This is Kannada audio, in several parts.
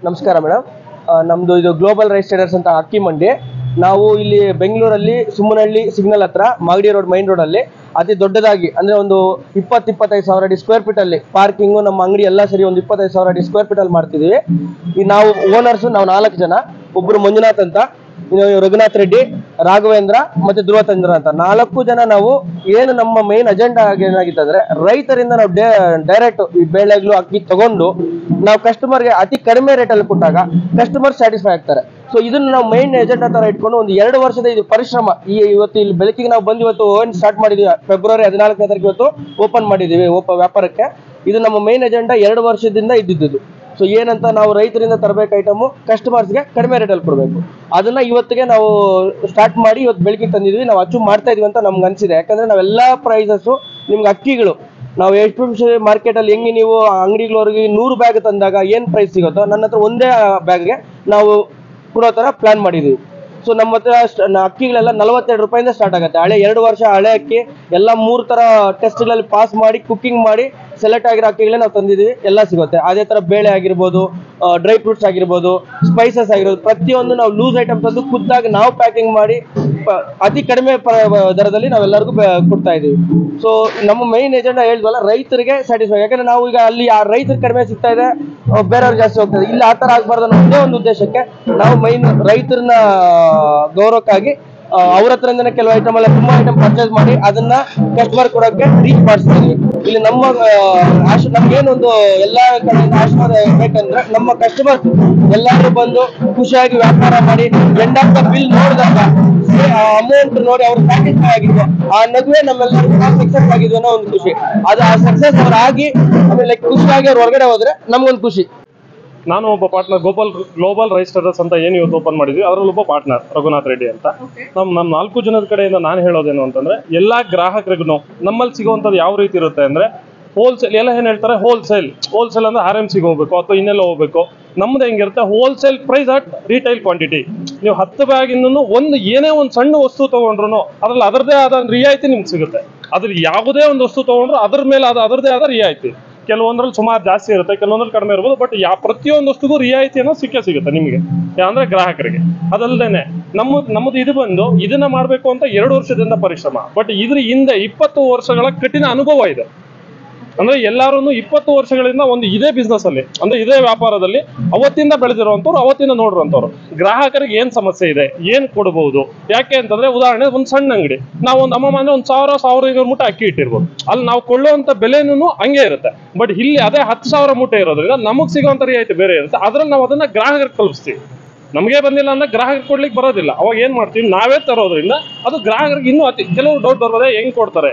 ನಮಸ್ಕಾರ ಮೇಡಮ್. ನಮ್ಮದು ಇದು ಗ್ಲೋಬಲ್ ರೈಸ್ ಟ್ರೇಡರ್ಸ್ ಅಂತ ಅಕ್ಕಿ ಮಂಡಿ. ನಾವು ಇಲ್ಲಿ ಬೆಂಗಳೂರಲ್ಲಿ ಸುಮ್ಮನಹಳ್ಳಿ ಸಿಗ್ನಲ್ ಹತ್ರ ಮಾಗಡಿ ರೋಡ್ ಮೈನ್ ರೋಡಲ್ಲಿ ಅತಿ ದೊಡ್ಡದಾಗಿ ಅಂದರೆ ಒಂದು 20-25 ಸಾವಿರ ಅಡಿ ಸ್ಕ್ವೇರ್ ಫೀಟಲ್ಲಿ ಪಾರ್ಕಿಂಗು ನಮ್ಮ ಅಂಗಡಿ ಎಲ್ಲ ಸೇರಿ ಒಂದು 25 ಸಾವಿರ ಅಡಿ ಸ್ಕ್ವೇರ್ ಫೀಟಲ್ಲಿ ಮಾಡ್ತಿದ್ದೀವಿ. ಈ ನಾವು ಓನರ್ಸು ನಾವು 4 ಜನ. ಒಬ್ಬರು ಮಂಜುನಾಥ್ ಅಂತ, ರಘುನಾಥ್ ರೆಡ್ಡಿ, ರಾಘವೇಂದ್ರ ಮತ್ತೆ ಧ್ರುವಚಂದ್ರ ಅಂತ 4 ಜನ. ನಾವು ಏನು ನಮ್ಮ ಮೈನ್ ಅಜೆಂಡಾ ಏನಾಗಿತ್ತು ಅಂದ್ರೆ ರೈತರಿಂದ ನಾವು ಡೈರೆಕ್ಟ್ ಈ ಬೇಳೆಗಳು ಅಕ್ಕಿ ತಗೊಂಡು ನಾವು ಕಸ್ಟಮರ್ಗೆ ಅತಿ ಕಡಿಮೆ ರೇಟಲ್ಲಿ ಕೊಟ್ಟಾಗ ಕಸ್ಟಮರ್ ಸ್ಯಾಟಿಸ್ಫೈ ಆಗ್ತಾರೆ. ಸೊ ಇದನ್ನ ನಾವು ಮೈನ್ ಎಜೆಂಡಾ ತರ ಇಟ್ಕೊಂಡು ಒಂದು 2 ವರ್ಷದ ಇದು ಪರಿಶ್ರಮ. ಇವತ್ತು ಇಲ್ಲಿ ಬೆಳಕಿಗೆ ನಾವು ಬಂದು ಇವತ್ತು ಸ್ಟಾರ್ಟ್ ಮಾಡಿದ್ವಿ. ಫೆಬ್ರವರಿ 14ನೇ ತಾರೀಕು ಇವತ್ತು ಓಪನ್ ಮಾಡಿದ್ದೀವಿ ವ್ಯಾಪಾರಕ್ಕೆ. ಇದು ನಮ್ಮ ಮೈನ್ ಎಜೆಂಡಾ 2 ವರ್ಷದಿಂದ ಇದ್ದಿದ್ದು. ಸೊ ಏನಂತ ನಾವು ರೈತರಿಂದ ತರಬೇಕು ಐಟಮು ಕಸ್ಟಮರ್ಸ್ಗೆ ಕಡಿಮೆ ರೇಟಲ್ಲಿ ಕೊಡಬೇಕು. ಅದನ್ನ ಇವತ್ತಿಗೆ ನಾವು ಸ್ಟಾರ್ಟ್ ಮಾಡಿ ಇವತ್ತು ಬೆಳಕಿಗೆ ತಂದಿದ್ವಿ. ನಾವು ಅಚೀವ್ ಮಾಡ್ತಾ ಇದೀವಿ ಅಂತ ನಮ್ಗೆ ಅನ್ಸಿದೆ. ಯಾಕಂದ್ರೆ ನಾವೆಲ್ಲ ಪ್ರೈಸಸ್ಸು ನಿಮ್ಗೆ ಅಕ್ಕಿಗಳು ನಾವು ಎಸ್ಪೆಷಲಿ ಮಾರ್ಕೆಟಲ್ಲಿ ಹೆಂಗೆ ನೀವು ಅಂಗಡಿಗಳವರೆಗೆ 100 ಬ್ಯಾಗ್ ತಂದಾಗ ಏನು ಪ್ರೈಸ್ ಸಿಗುತ್ತೋ ನನ್ನ ಹತ್ರ ಒಂದೇ ಬ್ಯಾಗ್ಗೆ ನಾವು ಕೊಡೋ ಥರ ಪ್ಲಾನ್ ಮಾಡಿದ್ದೀವಿ. ಸೊ ನಮ್ಮ ಹತ್ರ ಅಕ್ಕಿಗಳೆಲ್ಲ 42 ರೂಪಾಯಿಂದ ಸ್ಟಾರ್ಟ್ ಆಗುತ್ತೆ. ಹಳೆ 2 ವರ್ಷ ಹಳೆ ಅಕ್ಕಿ ಎಲ್ಲ 3 ಥರ ಟೆಸ್ಟ್ಗಳಲ್ಲಿ ಪಾಸ್ ಮಾಡಿ ಕುಕ್ಕಿಂಗ್ ಮಾಡಿ ಸೆಲೆಕ್ಟ್ ಆಗಿರೋ ಅಕ್ಕಿಗಳೇ ನಾವು ತಂದಿದ್ದೀವಿ. ಎಲ್ಲ ಸಿಗುತ್ತೆ. ಅದೇ ಥರ ಬೇಳೆ ಆಗಿರ್ಬೋದು, ಡ್ರೈ ಫ್ರೂಟ್ಸ್ ಆಗಿರ್ಬೋದು, ಸ್ಪೈಸಸ್ ಆಗಿರ್ಬೋದು, ಪ್ರತಿಯೊಂದು ನಾವು ಲೂಸ್ ಐಟಮ್ ತಂದು ಖುದ್ದಾಗಿ ನಾವು ಪ್ಯಾಕಿಂಗ್ ಮಾಡಿ ಅತಿ ಕಡಿಮೆ ದರದಲ್ಲಿ ನಾವೆಲ್ಲರಿಗೂ ಕೊಡ್ತಾ ಇದ್ದೀವಿ. ಸೊ ನಮ್ಮ ಮೈನ್ ಎಜೆಂಡಾ ಹೇಳಿದ್ವಲ್ಲ ರೈತರಿಗೆ ಸ್ಯಾಟಿಸ್ಫೈ. ಯಾಕಂದ್ರೆ ನಾವು ಈಗ ಅಲ್ಲಿ ಆ ರೈತರು ಕಡಿಮೆ ಸಿಗ್ತಾ ಇದೆ, ಬೇರೆಯವ್ರು ಜಾಸ್ತಿ ಹೋಗ್ತದೆ. ಇಲ್ಲಿ ಆ ಥರ ಆಗಬಾರ್ದು ಅನ್ನೋ ಒಂದೇ ಒಂದು ಉದ್ದೇಶಕ್ಕೆ ನಾವು ಮೈನ್ ರೈತರನ್ನ ಗೌರವಕ್ಕಾಗಿ ಅವ್ರ ಹತ್ರದಿಂದನೇ ಕೆಲವು ಐಟಮ್ ಎಲ್ಲ ತುಂಬಾ ಐಟಮ್ ಪರ್ಚೇಸ್ ಮಾಡಿ ಅದನ್ನ ಕಸ್ಟಮರ್ ಕೊಡೋಕ್ಕೆ ರೀಚ್ ಮಾಡಿಸ್ತೀವಿ. ಇಲ್ಲಿ ನಮ್ಮ ನಮ್ಗೇನೊಂದು ಎಲ್ಲ ಕಡೆಯಿಂದ ಆಶೀರ್ವಾದ ಬೇಕಂದ್ರೆ ನಮ್ಮ ಕಸ್ಟಮರ್ ಎಲ್ಲರೂ ಬಂದು ಖುಷಿಯಾಗಿ ವ್ಯಾಪಾರ ಮಾಡಿ ಎಂಡ್ ಆಫ್ ದ ಬಿಲ್ ನೋಡಿದಾಗ ಅಮೌಂಟ್ ನೋಡಿ ಅವ್ರು ಸ್ಯಾಟಿಸ್ಫೈ ಆಗಿದ್ವು. ಆ ನಡುವೆ ನಮ್ಮೆಲ್ಲರಿಗೂ ಸಕ್ಸಸ್ ಆಗಿದ್ವು ಅನ್ನೋ ಒಂದು ಖುಷಿ. ಅದು ಆ ಸಕ್ಸಸ್ ಅವ್ರು ಆಗಿ ಆಮೇಲೆ ಖುಷಿಯಾಗಿ ಅವ್ರು ಹೊರಗಡೆ ಹೋದ್ರೆ ನಮ್ಗೊಂದು ಖುಷಿ. ನಾನು ಒಬ್ಬ ಪಾರ್ಟ್ನರ್ ಗ್ಲೋಬಲ್ ರೈಸ್ ಟ್ರೇಡರ್ಸ್ ಅಂತ ಏನು ಇವತ್ತು ಓಪನ್ ಮಾಡಿದ್ವಿ ಅದರಲ್ಲಿ ಒಬ್ಬ ಪಾರ್ಟ್ನರ್ ರಘುನಾಥ್ ರೆಡ್ಡಿ ಅಂತ. ನಮ್ಮ 4 ಜನದ ಕಡೆಯಿಂದ ನಾನು ಹೇಳೋದೇನು ಅಂತಂದ್ರೆ ಎಲ್ಲ ಗ್ರಾಹಕರಿಗೂ ನಮ್ಮಲ್ಲಿ ಸಿಗುವಂಥದ್ದು ಯಾವ ರೀತಿ ಇರುತ್ತೆ ಅಂದ್ರೆ ಹೋಲ್ಸೇಲ್. ಎಲ್ಲ ಏನು ಹೇಳ್ತಾರೆ ಹೋಲ್ಸೇಲ್ ಅಂದ್ರೆ RMCಗೆ ಹೋಗ್ಬೇಕು ಅಥವಾ ಇನ್ನೆಲ್ಲ ಹೋಗ್ಬೇಕು. ನಮ್ದು ಹೆಂಗಿರುತ್ತೆ wholesale price at retail quantity. ನೀವು 10 ಬ್ಯಾಗಿಂದೂ ಏನೇ ಒಂದು ಸಣ್ಣ ವಸ್ತು ತಗೊಂಡ್ರು ಅದ್ರಲ್ಲಿ ಅದರದೇ ಆದ ರಿಯಾಯಿತಿ ನಿಮ್ಗೆ ಸಿಗುತ್ತೆ. ಅದ್ರಲ್ಲಿ ಯಾವುದೇ ಒಂದು ವಸ್ತು ತಗೊಂಡ್ರು ಅದ್ರ ಮೇಲೆ ಅದರದೇ ಆದ ರಿಯಾಯಿತಿ. ಕೆಲವೊಂದ್ರಲ್ಲಿ ಸುಮಾರು ಜಾಸ್ತಿ ಇರುತ್ತೆ, ಕೆಲವೊಂದ್ರಲ್ಲಿ ಕಡಿಮೆ ಇರ್ಬೋದು. ಬಟ್ ಪ್ರತಿಯೊಂದು ವಸ್ತುಗೂ ರಿಯಾಯಿತಿಯನ್ನು ಸಿಗುತ್ತೆ ನಿಮಗೆ ಅಂದ್ರೆ ಗ್ರಾಹಕರಿಗೆ. ಅದಲ್ಲದೆ ನಮ್ಮದು ಇದು ಬಂದು ಇದನ್ನ ಮಾಡಬೇಕು ಅಂತ 2 ವರ್ಷದಿಂದ ಪರಿಶ್ರಮ. ಬಟ್ ಇದ್ರ ಹಿಂದೆ 20 ವರ್ಷಗಳ ಕಠಿಣ ಅನುಭವ ಇದೆ. ಅಂದ್ರೆ ಎಲ್ಲಾರು 20 ವರ್ಷಗಳಿಂದ ಒಂದು ಇದೇ ಬಿಸ್ನೆಸ್ ಅಲ್ಲಿ ಅಂದ್ರೆ ಇದೇ ವ್ಯಾಪಾರದಲ್ಲಿ ಅವತ್ತಿಂದ ಬೆಳೆದಿರುವಂತವ್ರು, ಅವತ್ತಿಂದ ನೋಡಿರುವಂತವ್ರು. ಗ್ರಾಹಕರಿಗೆ ಏನ್ ಸಮಸ್ಯೆ ಇದೆ, ಏನ್ ಕೊಡಬಹುದು. ಯಾಕೆ ಅಂತಂದ್ರೆ ಉದಾಹರಣೆ ಒಂದು ಸಣ್ಣ ಅಂಗಡಿ ನಾವು ಒಂದು ಅಮ್ಮ ಅಂದ್ರೆ 1000-1500 ಮೂಟೆ ಅಕ್ಕಿ ಇಟ್ಟಿರ್ಬೋದು. ಅಲ್ಲಿ ನಾವು ಕೊಳ್ಳುವಂತ ಬೆಲೆನೂ ಹಂಗೆ ಇರುತ್ತೆ. ಬಟ್ ಇಲ್ಲಿ ಅದೇ 10,000 ಮೂಟೆ ಇರೋದ್ರಿಂದ ನಮಗ್ ಸಿಗುವಂತ ರಿಯಾಯಿತಿ ಬೇರೆ ಇರುತ್ತೆ. ಅದ್ರಲ್ಲಿ ನಾವು ಅದನ್ನ ಗ್ರಾಹಕರಿಗೆ ತಲುಪಿಸ್ತೀವಿ. ನಮಗೆ ಬಂದಿಲ್ಲ ಅಂದ್ರೆ ಗ್ರಾಹಕರಿಗೆ ಕೊಡ್ಲಿಕ್ಕೆ ಬರೋದಿಲ್ಲ. ಅವಾಗ ಏನ್ ಮಾಡ್ತೀವಿ ನಾವೇ ತರೋದ್ರಿಂದ ಅದು ಗ್ರಾಹಕರಿಗೆ ಇನ್ನೂ ಕೆಲವರು ಡೌಟ್ ಬರೋದೇ ಹೆಂಗ್ ಕೊಡ್ತಾರೆ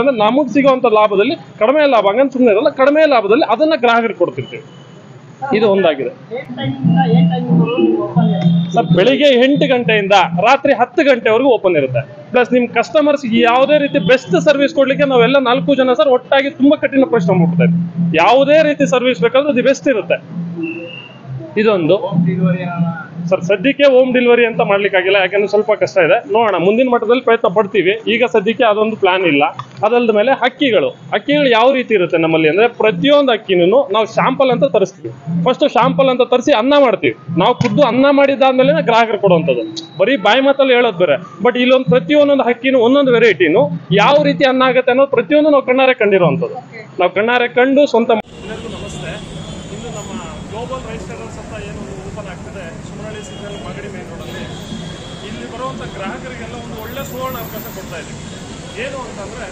ಅಂದ್ರೆ ನಮಗ್ ಸಿಗುವಂತ ಲಾಭದಲ್ಲಿ ಕಡಿಮೆ ಲಾಭ ಹಂಗಂತ ಸುಮ್ಮನೆ ಇರಲ್ಲ, ಕಡಿಮೆ ಲಾಭದಲ್ಲಿ ಅದನ್ನ ಗ್ರಾಹಕರಿಗೆ ಕೊಡ್ತಿರ್ತೀವಿ. ಇದು ಒಂದಾಗಿದೆ ಸರ್. ಬೆಳಿಗ್ಗೆ 8 ಗಂಟೆಯಿಂದ ರಾತ್ರಿ 10 ಗಂಟೆವರೆಗೂ ಓಪನ್ ಇರುತ್ತೆ. ಪ್ಲಸ್ ನಿಮ್ ಕಸ್ಟಮರ್ಸ್ ಯಾವುದೇ ರೀತಿ ಬೆಸ್ಟ್ ಸರ್ವಿಸ್ ಕೊಡ್ಲಿಕ್ಕೆ ನಾವೆಲ್ಲ 4 ಜನ ಸರ್ ಒಟ್ಟಾಗಿ ತುಂಬಾ ಕಠಿಣ ಪರಿಶ್ರಮ ಮಾಡ್ತಾ ಇದ್ದೀವಿ. ಯಾವುದೇ ರೀತಿ ಸರ್ವಿಸ್ ಬೇಕಾದ್ರೂ ಅದು ಬೆಸ್ಟ್ ಇರುತ್ತೆ. ಇದೊಂದು ಸರ್ ಸದ್ಯಕ್ಕೆ ಹೋಮ್ ಡೆಲಿವರಿ ಅಂತ ಮಾಡ್ಲಿಕ್ಕಾಗಿಲ್ಲ, ಯಾಕಂದ್ರೆ ಸ್ವಲ್ಪ ಕಷ್ಟ ಇದೆ. ನೋಡೋಣ, ಮುಂದಿನ ಮಟ್ಟದಲ್ಲಿ ಪ್ರಯತ್ನ ಪಡ್ತೀವಿ. ಈಗ ಸದ್ಯಕ್ಕೆ ಅದೊಂದು ಪ್ಲಾನ್ ಇಲ್ಲ. ಅದಲ್ದ ಮೇಲೆ ಅಕ್ಕಿಗಳು ಯಾವ ರೀತಿ ಇರುತ್ತೆ ನಮ್ಮಲ್ಲಿ ಅಂದ್ರೆ ಪ್ರತಿಯೊಂದು ಅಕ್ಕಿನೂ ನಾವು ಶಾಂಪಲ್ ಅಂತ ತರಿಸ್ತೀವಿ. ಫಸ್ಟ್ ಶಾಂಪಲ್ ಅಂತ ತರಿಸಿ ಅನ್ನ ಮಾಡ್ತೀವಿ. ನಾವು ಖುದ್ದು ಅನ್ನ ಮಾಡಿದ್ದಾದ್ಮೇಲೆ ಗ್ರಾಹಕರು ಕೊಡುವಂಥದ್ದು. ಬರೀ ಬಾಯಿ ಮಾತಲ್ಲಿ ಹೇಳೋದು ಬೇರೆ. ಬಟ್ ಇಲ್ಲೊಂದು ಪ್ರತಿಯೊಂದೊಂದು ಅಕ್ಕಿನೂ ಒಂದೊಂದು ವೆರೈಟಿನೂ ಯಾವ ರೀತಿ ಅನ್ನ ಆಗುತ್ತೆ ಅನ್ನೋದು ಪ್ರತಿಯೊಂದು ನಾವು ಕಣ್ಣಾರೆ ಕಂಡಿರುವಂಥದ್ದು. ನಾವು ಕಣ್ಣಾರೆ ಕಂಡು ಸ್ವಂತ. ಎಲ್ಲರಿಗೂ ನಮಸ್ತೆ. ಇಂದು ನಮ್ಮ ಗ್ಲೋಬಲ್ ರೈಸ್ ಟ್ರೇಡರ್ಸ್ ಅಂತ ಏನು ಓಪನ್ ಆಗ್ತಿದೆ ಸುಮ್ಮನಹಳ್ಳಿ ಸಿಗ್ನಲ್ ಮಾಗಡಿ ಮೇನ್ ರೋಡಲ್ಲಿ. ಇಲ್ಲಿ ಬರುವಂಥ ಗ್ರಾಹಕರಿಗೆಲ್ಲ ಒಂದು ಒಳ್ಳೆ ಸುವರ್ಣ ಅವಕಾಶ ಕೊಡ್ತಾ ಇದ್ದೀವಿ. ಏನು ಅಂತಂದರೆ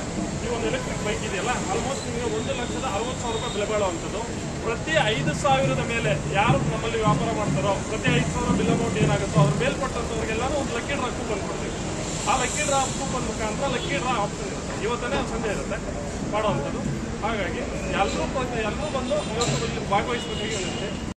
ಈ ಒಂದು ಎಲೆಕ್ಟ್ರಿಕ್ ಬೈಕ್ ಇದೆಯಲ್ಲ, ಆಲ್ಮೋಸ್ಟ್ ನಿಮಗೆ 1,60,000 ರೂಪಾಯಿ ಬೆಲೆ ಬಾಳುವಂಥದ್ದು. ಪ್ರತಿ 5,000 ಮೇಲೆ ಯಾರು ನಮ್ಮಲ್ಲಿ ವ್ಯಾಪಾರ ಮಾಡ್ತಾರೋ ಪ್ರತಿ 5,000 ಬಿಲ್ ಅಮೌಂಟ್ ಏನಾಗುತ್ತೋ ಅದ್ರ ಮೇಲ್ಪಟ್ಟಂಥವ್ರಿಗೆಲ್ಲರೂ ಒಂದು ಲಕ್ಕಿ ಡ್ರಾ ಕೂಪನ್ ಕೊಡ್ತೀವಿ. ಆ ಲಕ್ಕಿ ಡ್ರಾ ಕೂಪನ್ ಮುಖಾಂತರ ಲಕ್ಕಿ ಡ್ರಾ ಆಪ್ಷನ್ ಇರುತ್ತೆ. ಇವತ್ತೇ ಸಂಜೆ ಇರುತ್ತೆ ಮಾಡುವಂಥದ್ದು. ಹಾಗಾಗಿ ಎಲ್ಲರೂ ಬಂದು ಇವತ್ತು ಭಾಗವಹಿಸಬೇಕಾಗಿ